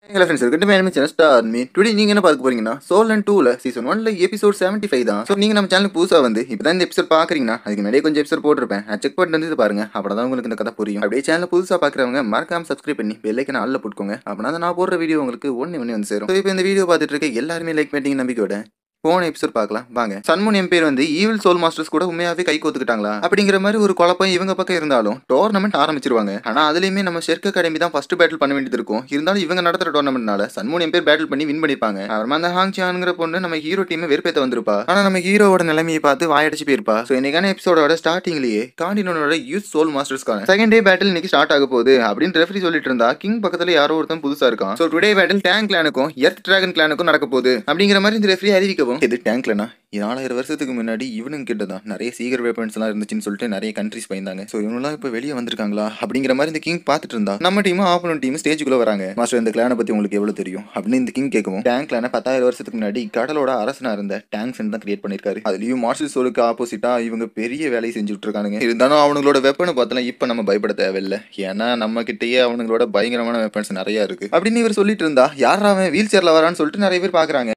Hello friends, welcome to my channel Star Me. Today நீங்க என்ன பார்க்க போறீங்கன்னா Soul and 2ல சீசன் 1ல எபிசோட் 75 தான். சோ நீங்க நம்ம சேனலுக்கு புதுசா வந்து இப்பதான் இந்த எபிசோட் பாக்குறீங்கன்னா அதுக்கு முன்னாடியே கொஞ்சம் எபிசோட் போட்டுருப்பேன். செக் பண்ணிட்டு வந்து பாருங்க. அப்பதான் உங்களுக்கு இந்த கதை புரியும். அப்படியே சேனல் புதுசா பாக்குறவங்க மறக்காம சப்ஸ்கிரைப் பண்ணி பெல் ஐகானை ஆல்ல போட்டுக்கோங்க. அப்பதான் நான் போடுற வீடியோ உங்களுக்கு ஒண்ணே வந்து சேரும். சோ இப்போ இந்த வீடியோ பார்த்துட்டு இருக்க எல்லாருமே லைக் பண்ணிட்டீங்க நம்பிக்கையோட போன எபிசோட் பார்க்கலாம் வாங்க. சன்முன் எம்பையர் வந்து ஈவில் சோல் மாஸ்டர்ஸ் கூட உண்மையாவே கை கோத்துக்கிட்டாங்களா அப்படிங்கிற மாதிரி ஒரு குழப்பம் இவங்க பக்கம் இருந்தாலும் டோர்னமெண்ட் ஆரம்பிச்சிருவாங்க. ஆனா அதுலயுமே நம்ம ஷெர்க் அகாடமி தான் ஃபர்ஸ்ட் பேட்டில் பண்ண வேண்டியது இருக்கும். இருந்தாலும் இவங்க நடத்துற டோர்னமெண்ட்னால சன்முன் எம்பையர் பேட்டில் பண்ணி வின் பண்ணிருப்பாங்க. அப்புறமா அந்த ஹாங் சியான்ங்கிற பொண்ணு நம்ம ஹீரோ டீம் வெறுப்பேத்த வந்திருப்பா. ஆனா நம்ம ஹீரோவோட நிலைமையை பார்த்து வாயடிச்சு போயிருப்பா. சோ இன்னைக்கான எபிசோடோட ஸ்டார்டிங்லயே காண்டினோட யூத் சோல் மாஸ்டர்ஸ்க்கான செகண்ட் டே பேட்டில் இன்னைக்கு ஸ்டார்ட் ஆக போகுது அப்படின்னு ரெஃபரி சொல்லிட்டு இருந்தா கிங் பக்கத்துல யாரோ ஒருத்தன் புதுசா இருக்கான். சோ டுடே பேட்டில் டேங்க் கிளானுக்கும் எர்த் டிராகன் கிளானுக்கும் நடக்க போகுது அப்படிங்கிற மாதிரி இந்த ரெஃபரி அறிவிக்கவும் இது டேங்க் கிளானா 4000 வருஷத்துக்கு முன்னாடி இவனுங்க கிட்ட தான் நிறைய சீக்கிரம் வெப்பன்ஸ் எல்லாம் இருந்துச்சுன்னு சொல்லிட்டு நிறைய கண்ட்ரிஸ் பயந்தாங்க. சோ இவங்கெல்லாம் இப்ப வெளியே வந்திருக்காங்களா அப்படிங்கிற மாதிரி இந்த கிங் பாத்துட்டு இருந்தா நம்ம டீமும் ஆப்போனன்ட் டீம் ஸ்டேஜுக்குள்ள வராங்க. மாஸ்டர் இந்த கிளானை பத்தி உங்களுக்கு எவ்வளவு தெரியும் அப்படின்னு இந்த கிங் கேட்கவும் டேங்க் கிளான 10,000 வருஷத்துக்கு முன்னாடி கடலோட அரசனா இருந்த டேங்க்ஸ் தான் கிரியேட் பண்ணிருக்காரு. அதுலயும் மார்ஷல் சோலுக்கு ஆப்போசிட்டா இவங்க பெரிய வேலையை செஞ்சுட்டு இருக்கானுங்க. இருந்தாலும் அவங்களோட வெப்பனை பார்த்தலாம் இப்ப நம்ம பயப்பட தேவையில்லை. ஏன்னா நம்ம கிட்டயே அவங்களோட பயங்கரமான வெப்பன்ஸ் நிறைய இருக்கு அப்படின்னு இவர் சொல்லிட்டு இருந்தா யாரா அவன் வீல் சேர்ல வரான்னு சொல்லிட்டு நிறைய பேர் பாக்குறாங்க.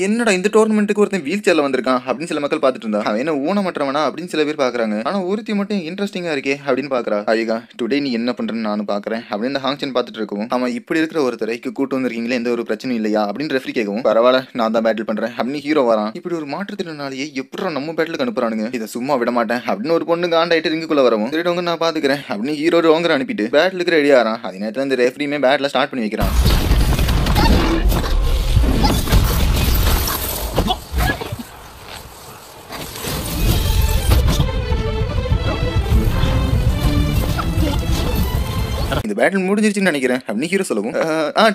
என்னடா இந்த டோர்னமெண்ட்டுக்கு ஒருத்தன் வீல் சேர்ல வந்திருக்கான் அப்படின்னு சில மக்கள் பார்த்துட்டு இருந்தா அவன் என்ன ஊனமற்றவனா அப்படின்னு சில பேர் பாக்குறாங்க. ஆனா ஒருத்தி மட்டும் இன்ட்ரெஸ்டிங்கா இருக்கே அப்படின்னு பாக்குறா. ஐயா டுடே நீ என்ன பண்றேன்னு நானும் பாக்குறேன் அப்படின்னு ஹாங்சன் பார்த்துட்டு இருக்கவும் அவன் இப்படி இருக்கிற ஒருத்தரைக்கு கூட்டு வந்திருக்கீங்களே எந்த ஒரு பிரச்சனையும் இல்லையா அப்படின்னு ரெஃபரி கேட்கவும் பரவாயில்ல நான் தான் பேட்டில் பண்றேன் அப்படின்னு ஹீரோ வரான். இப்படி ஒரு மாற்றுத்திறனாலேயே எப்படி நம்ம பேட்டிலுக்கு அனுப்புறானுங்க இதை சும்மா விட மாட்டேன் அப்படின்னு ஒரு பொண்ணு காண்டாயிட்டு ரிங்குக்குள்ள வரவும் சரிடவங்க நான் பாத்துக்கிறேன் அப்படின்னு ஹீரோ ரோங்கர் அனுப்பிட்டு பேட்டிலுக்கு ரெடி ஆறான். அதே நேரத்தில் இந்த ரெஃபரியுமே பேட்டில் ஸ்டார்ட் பண்ணி வைக்கிறான். இந்த பேட்டில் முடிஞ்சிருச்சுன்னு நினைக்கிறேன் அப்படின்னு ஹீரோ சொல்லவும்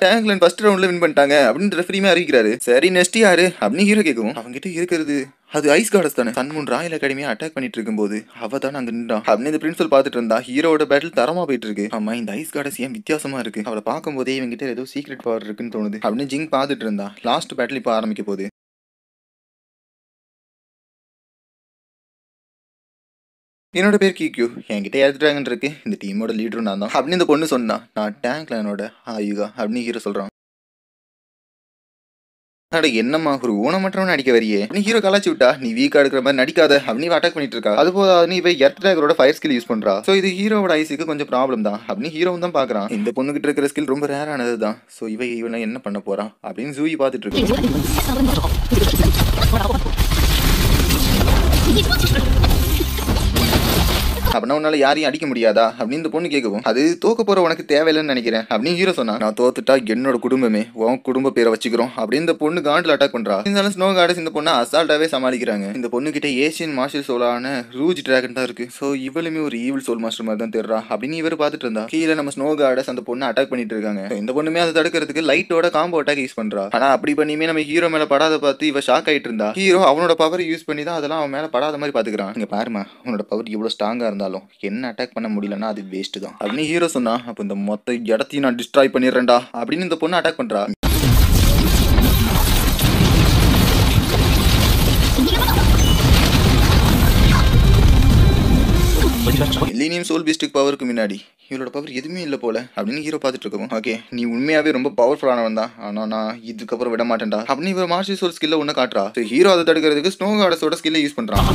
டேங்க் லைன் ஃபர்ஸ்ட் ரவுண்ட்ல வின் பண்ணிட்டாங்க அப்படின்னு ரெஃபரியுமே அறிவிக்கிறாரு. சரி நெக்ஸ்ட் யாரு அப்படின்னு ஹீரோ கேட்கவும் அவங்ககிட்ட இருக்கிறது அது ஐஸ் காடஸ் தானே. சன்முன் ராயல் அகாடமியா அட்டாக் பண்ணிட்டு இருக்கும்போது அவ தானே அங்க நின்றான் அப்படின்னு இந்த பிரின்சிபல் பார்த்துட்டு இருந்தா ஹீரோட பேட்டில் தரமா போயிட்டு இருக்கு. ஆமா இந்த ஐஸ் காடஸ் ஏன் வித்தியாசமா இருக்கு அவளை பார்க்கும் போதே இவங்கிட்ட ஏதோ சீக்ரெட் பவர் இருக்குன்னு தோணுது அப்படின்னு ஜிங் பார்த்துட்டு இருந்தா லாஸ்ட் பேட்டில் இப்ப ஆரம்பிக்க போகுது. என்னோட பேர் கிக்யூ என்கிட்ட ஏத்துட்டாங்கன்னு இருக்கு இந்த டீமோட லீடரும் நான் தான் அப்படின்னு இந்த பொண்ணு சொன்னா நான் டேங்க் லைனோட ஆயுகா அப்படின்னு ஹீரோ சொல்றான். அட என்னம்மா ஒரு ஊனமற்றவன் நடிக்க வரியே நீ ஹீரோ கலாச்சி விட்டா நீ வீக்கா எடுக்கிற மாதிரி நடிக்காத அப்படின்னு அட்டாக் பண்ணிட்டு இருக்கா. அது போதா நீ இவ எர்த் டிராகரோட ஃபயர் ஸ்கில் யூஸ் பண்றா. சோ இது ஹீரோட ஐஸுக்கு கொஞ்சம் ப்ராப்ளம் தான் அப்படின்னு ஹீரோவும் தான் பாக்குறான். இந்த பொண்ணு கிட்ட இருக்கிற ஸ்கில் ரொம்ப ரேரானது தான். சோ இவனை என்ன பண்ண போறான் அப்படின்னு ஜூயி பாத்துட்டு இருக்கு. அப்படின்னா உன்னால யாரையும் அடிக்க முடியாதா அப்படின்னு இந்த பொண்ணு கேட்கவும் அது தோக்க போற உனக்கு தேவையில்லைன்னு நினைக்கிறேன் அப்படின்னு ஹீரோ சொன்னா நான் தோத்துட்டா என்னோட குடும்பமே உன் குடும்ப பேரை வச்சுக்கிறோம் அப்படின்னு இந்த பொண்ணு காண்டில் அட்டாக் பண்றா. இருந்தாலும் ஸ்னோ கார்டஸ் இந்த பொண்ணை அசால்ட்டாவே சமாளிக்கிறாங்க. இந்த பொண்ணு கிட்ட ஏசியன் மார்ஷல் சோலான ரூஜ் டிராகன் தான் இருக்கு. சோ இவளுமே ஒரு ஈவில் சோல் மாஸ்டர் மாதிரி தான் தெரிறா அப்படின்னு இவர் பார்த்துட்டு இருந்தா கீழே நம்ம ஸ்னோ கார்டஸ் அந்த பொண்ணை அட்டாக் பண்ணிட்டு இருக்காங்க. இந்த பொண்ணுமே அதை தடுக்கிறதுக்கு லைட்டோட காம்போ அட்டாக் யூஸ் பண்றா. ஆனா அப்படி பண்ணியுமே நம்ம ஹீரோ மேல படாத பார்த்து இவ ஷாக் ஆயிட்டு இருந்தா ஹீரோ அவனோட பவர் யூஸ் பண்ணி தான் அதெல்லாம் அவன் மேல படாத மாதிரி பாத்துக்கிறான். இங்க பாருமா உன்னோட பவர் இவ்வளவு ஸ்ட்ராங்கா இருந்தாலும் என்ன அட்டாக் பண்ண முடியலன்னா அது வேஸ்ட் தான் அப்படின்னு ஹீரோ சொன்னா அப்ப இந்த மொத்த இடத்தையும் நான் டிஸ்ட்ராய் பண்ணிடுறேன்டா அப்படின்னு இந்த பொண்ணு அட்டாக் பண்றா. மில்லேனியம் சோல் பீஸ்டுக்கு பவருக்கு முன்னாடி இவளோட பவர் எதுவுமே இல்லை போல அப்படின்னு ஹீரோ பார்த்துட்டு இருக்கோம். ஓகே நீ உண்மையாவே ரொம்ப பவர்ஃபுல்லானவன் தான் ஆனா நான் இதுக்கப்புறம் விட மாட்டேன்டா அப்படின்னு இவர் மார்ஷல் சோல் ஸ்கில்ல ஒன்று காட்டுறா. ஹீரோ அதை தடுக்கிறதுக்கு ஸ்னோ கார்டஸோட ஸ்கில்லை யூஸ் பண்றான்.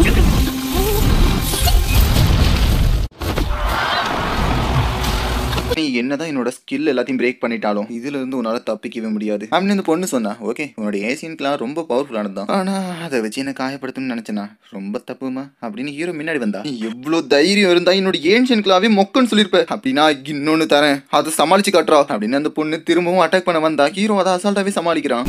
நீ என்னதான் என்னோட ஸ்கில் எல்லாத்தையும் பிரேக் பண்ணிட்டாலும் இதுல இருந்து உன்னால தப்பிக்கவே முடியாது அப்படின்னு இந்த பொண்ணு சொன்னா ஓகே உன்னோட ஏசியன்லாம் ரொம்ப பவர்ஃபுல்லானது தான் ஆனா அதை வச்சு என்ன காயப்படுத்தணும்னு நினைச்சேனா ரொம்ப தப்புமா அப்படின்னு ஹீரோ முன்னாடி வந்தா நீ எவ்வளவு தைரியம் இருந்தா என்னோட ஏன்ஷியன்களாவே மொக்கன்னு சொல்லிருப்ப அப்படின்னா இன்னொன்னு தரேன் அதை சமாளிச்சு காட்டுறா அப்படின்னு அந்த பொண்ணு திரும்பவும் அட்டாக் பண்ண வந்தா ஹீரோ அதை அசால்ட்டாவே சமாளிக்கிறான்.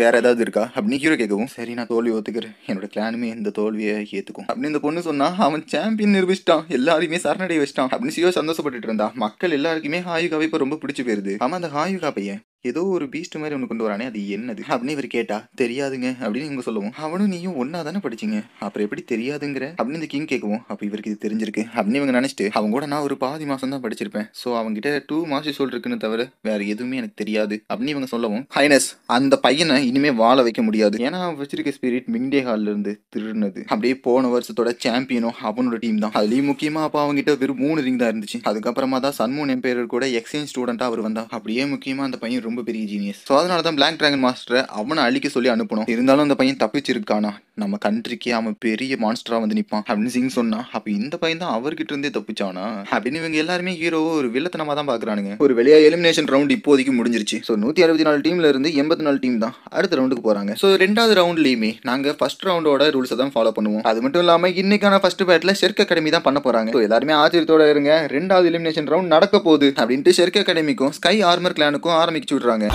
வேற ஏதாவது இருக்கா அப்படின்னு ஹீரோ கேட்கவும் சரி நான் தோல்வி ஒத்துக்கிறேன் என்னோட கிளானுமே இந்த தோல்வியை ஏத்துக்கும் அப்படின்னு இந்த பொண்ணு சொன்னா அவன் சாம்பியன் நிரூபிச்சிட்டான் எல்லாருமே சரணடைய வச்சிட்டான் அப்படின்னு ஹீரோ சந்தோஷப்பட்டுட்டு இருந்தா. மக்கள் எல்லாருக்குமே ஹாயுகாவை இப்ப ரொம்ப பிடிச்சு போயிருது. ஆமா அந்த ஹாயுகா பையன் ஏதோ ஒரு பீஸ்ட் மாதிரி ஒன்று கொண்டு வரானே, அது என்னது அப்படின்னு இவர் கேட்டா, தெரியாதுங்க அப்படின்னு இவங்க சொல்லுவோம். அவனும் நீயும் ஒன்னா தானே படிச்சீங்க, அப்புறம் எப்படி தெரியாதுங்கிற அப்படின்னு இந்த கிங் கேட்கவும், அப்ப இவருக்கு இது தெரிஞ்சிருக்கு அப்படின்னு இவங்க நினைச்சிட்டு, அவங்க கூட நான் ஒரு பாதி மாசம் தான் படிச்சிருப்பேன், ஸோ அவங்க கிட்ட 2 மாசம் சொல் இருக்குன்னு தவிர வேற எதுவுமே எனக்கு தெரியாது அப்படின்னு இவங்க சொல்லவும், ஹைனஸ் அந்த பையனை இனிமே வாழ வைக்க முடியாது, ஏன்னா அவன் வச்சிருக்க ஸ்பிரிட் மிங்டே ஹால்ல இருந்து திருடுனது. அப்படியே போன வருஷத்தோட சாம்பியனும் அவனோட டீம் தான். அதுலயும் முக்கியமா அப்ப அவங்க கிட்ட வெறும் 3 ரிங் தான் இருந்துச்சு. அதுக்கப்புறமா தான் சன்மூன் எம்பையர் கூட எக்ஸ்சேஞ்ச் ஸ்டூடெண்டா அவர் வந்தா. அப்படியே முக்கியமா அந்த பையன் ரொம்ப பெரிய ஜீனியஸ். ஸோ அதனால தான் பிளாக் டிராகன் மாஸ்டரை அவனை அழிக்க சொல்லி அனுப்பணும். இருந்தாலும் அந்த பையன் தப்பிச்சிருக்கானா, நம்ம கண்ட்ரிக்கே அவன் பெரிய மான்ஸ்டரா வந்து நிப்பான் அப்படின்னு சிங் சொன்னா, அப்ப இந்த பையன் தான் அவர்கிட்ட இருந்தே தப்பிச்சானா அப்படின்னு இவங்க எல்லாருமே ஹீரோ ஒரு வில்லத்தனமா தான் பாக்குறானுங்க. ஒரு வெளியா எலிமினேஷன் ரவுண்ட் இப்போதைக்கு முடிஞ்சிருச்சு. ஸோ 164 டீம்ல இருந்து 84 டீம் தான் அடுத்த ரவுண்டுக்கு போறாங்க. ஸோ 2வது ரவுண்ட்லயுமே நாங்க ஃபர்ஸ்ட் ரவுண்டோட ரூல்ஸை தான் ஃபாலோ பண்ணுவோம். அது மட்டும் இல்லாம இன்னைக்கான ஃபர்ஸ்ட் பேட்ல ஷெர்க் அகாடமி தான் பண்ண போறாங்க. ஸோ எல்லாருமே ஆச்சரியத்தோட இருங்க, 2வது எலிமினேஷன் ரவுண்ட் நடக்க போகுது அப்படின்ட்டு ஷெர்க் அகாடமிக்கும் ஸ்கை ஆர்மர் கிளானுக்கும் ஆரம்பிச்சு விடுறாங்க.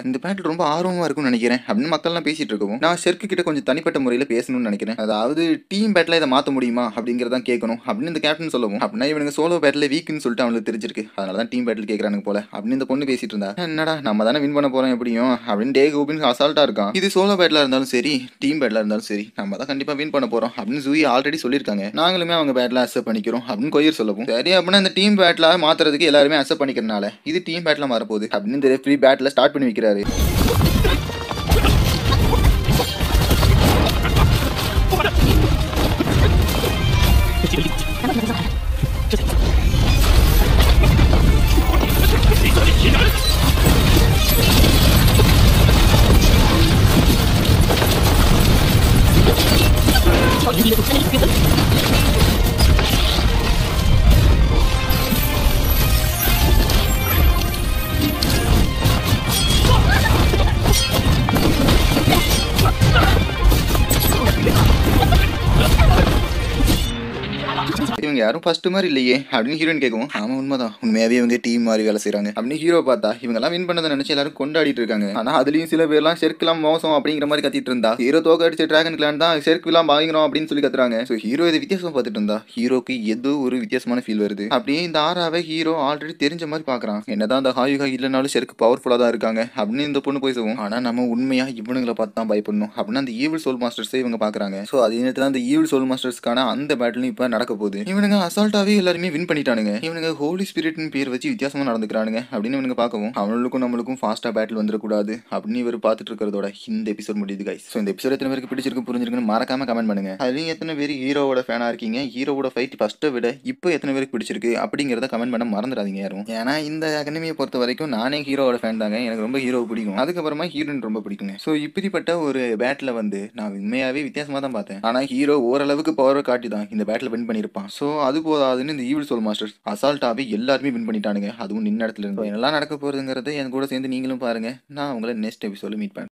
இந்த பேட்டில் ரொம்ப ஆர்வமா இருக்கும்னு நினைக்கிறேன் அப்படின்னு மக்கள்லாம் பேசிட்டு இருக்கவும், நான் ஷெர்க்கு கிட்ட கொஞ்சம் தனிப்பட்ட முறையில் பேசணும்னு நினைக்கிறேன். அதாவது டீம் பேட்டில் இதை மாற்ற முடியுமா அப்படிங்கிறதான் கேட்கணும் அப்படின்னு இந்த கேப்டன் சொல்லவும், அப்படின்னா இவனுங்க சோலோ பேட்டில் வீக்குன்னு சொல்லிட்டு அவங்களுக்கு தெரிஞ்சிருக்கு, அதனால தான் டீம் பேட்டில் கேட்கறாங்க போல அப்படின்னு இந்த பொண்ணு பேசிட்டு இருந்தா. என்னடா நம்ம தானே வின் பண்ண போறோம் எப்படியும் அப்படின்னு டே கோபின் அசால்ட்டா இருக்கான். இது சோலோ பேட்டில் இருந்தாலும் சரி டீம் பேட்டில் இருந்தாலும் சரி நம்ம தான் கண்டிப்பா வின் பண்ண போறோம் அப்படின்னு ஜூயி ஆல்ரெடி சொல்லியிருக்காங்க. நாங்களுமே அவங்க பேட்டில் அக்செப்ட் பண்ணிக்கிறோம் அப்படின்னு கொயர் சொல்லவும், சரி அப்படின்னா இந்த டீம் பேட்டில் மாத்துறதுக்கு எல்லாருமே அக்செப்ட் பண்ணிக்கிறனால இது டீம் பேட்டில் மாறப்போகுது அப்படின்னு இந்த ரெஃப்ரி பேட்டில் ஸ்டார்ட் பண்ணி வைக்கிறாரு. இவங்க யாரும் ஃபர்ஸ்ட் மாதிரி இல்லையே அப்படின்னு ஹீரோயின் கேட்கவும், ஆமா உண்மைதான், உண்மையாவே இவங்க டீம் மாதிரி வேலை செய்யறாங்க அப்படின்னு ஹீரோ பார்த்தா இவங்க எல்லாம் வின் பண்ணதை நினைச்சு எல்லாரும் கொண்டாடிட்டு இருக்காங்க. ஆனா அதுலயும் சில பேர்லாம் ஷெர்க்லாம் மோசம் அப்படிங்கிற மாதிரி கத்திட்டு இருந்தா, ஹீரோ தோக்க அடிச்ச டிராகன் கிளான் தான் ஷெர்க்லாம் வாங்கினோம் அப்படின்னு சொல்லி கத்துறாங்க. ஸோ ஹீரோ இது வித்தியாசம் பார்த்துட்டு இருந்தா ஹீரோக்கு ஏதோ ஒரு வித்தியாசமான ஃபீல் வருது. அப்படியே இந்த ஆறாவை ஹீரோ ஆல்ரெடி தெரிஞ்ச மாதிரி பாக்குறான். என்னதான் அந்த ஹாயுகா இல்லைனாலும் ஷெர்க் பவர்ஃபுல்லா தான் இருக்காங்க அப்படின்னு இந்த பொண்ணு போய் சொல்லுவோம். ஆனா நம்ம உண்மையா இவனுங்களை பார்த்து தான் பயப்படணும் அப்படின்னு அந்த ஈவில் சோல் மாஸ்டர்ஸே இவங்க பாக்குறாங்க. ஸோ அதே நேரத்தில் அந்த ஈவில் சோல் மாஸ்டர்ஸ்க்கான அந்த பேட்டிலும் இப்ப நடக்க போகுது. இவனுங்க அசால்ட்டாவே எல்லாருமே வின் பண்ணிட்டானுங்க. இவனுங்க ஹோலி ஸ்பிரிட்னு பேர் வச்சு வித்தியாசமா நடந்துக்கிறானுங்க அப்படின்னு இவனுங்க பார்க்கவும், அவனுக்கும் நம்மளுக்கும் ஃபாஸ்டா பேட்டில் வந்துடக்கூடாது அப்படின்னு இவர் பார்த்துட்டு இருக்கிறதோட இந்த எபிசோட் முடியுது கைஸ். ஸோ இந்த எபிசோட் எத்தனை பேருக்கு பிடிச்சிருக்கு புரிஞ்சிருக்குன்னு மறக்காம கமெண்ட் பண்ணுங்க. அதுலயும் எத்தனை பேர் ஹீரோவோட ஃபேனா இருக்கீங்க, ஹீரோவோட ஃபைட் ஃபர்ஸ்ட்டை விட இப்போ எத்தனை பேருக்கு பிடிச்சிருக்கு அப்படிங்கிறத கமெண்ட் பண்ண மறந்துடாதீங்க யாரும். ஏன்னா இந்த அகாடமியை பொறுத்த வரைக்கும் நானே ஹீரோவோட ஃபேன் தாங்க, எனக்கு ரொம்ப ஹீரோ பிடிக்கும், அதுக்கப்புறமா ஹீரோயின் ரொம்ப பிடிக்குங்க. ஸோ இப்படிப்பட்ட ஒரு பேட்டில் வந்து நான் உண்மையாவே வித்தியாசமா தான் பார்த்தேன். ஆனா ஹீரோ ஓரளவுக்கு பவரை காட்டி தான் இந்த பேட்டில் வின் பண்ணியிருப்பான். ஸோ அது போதாதுன்னு இந்த ஈவில் சோல் மாஸ்டர்ஸ் அசால்ட்டாவே எல்லாருமே வின் பண்ணிட்டானுங்க, அதுவும் நின்ன இடத்துல இருந்து. என்னெல்லாம் நடக்க போறதுங்கிறத என் கூட சேர்ந்து நீங்களும் பாருங்க. நான் உங்களை நெக்ஸ்ட் எபிசோட மீட் பண்ணேன்.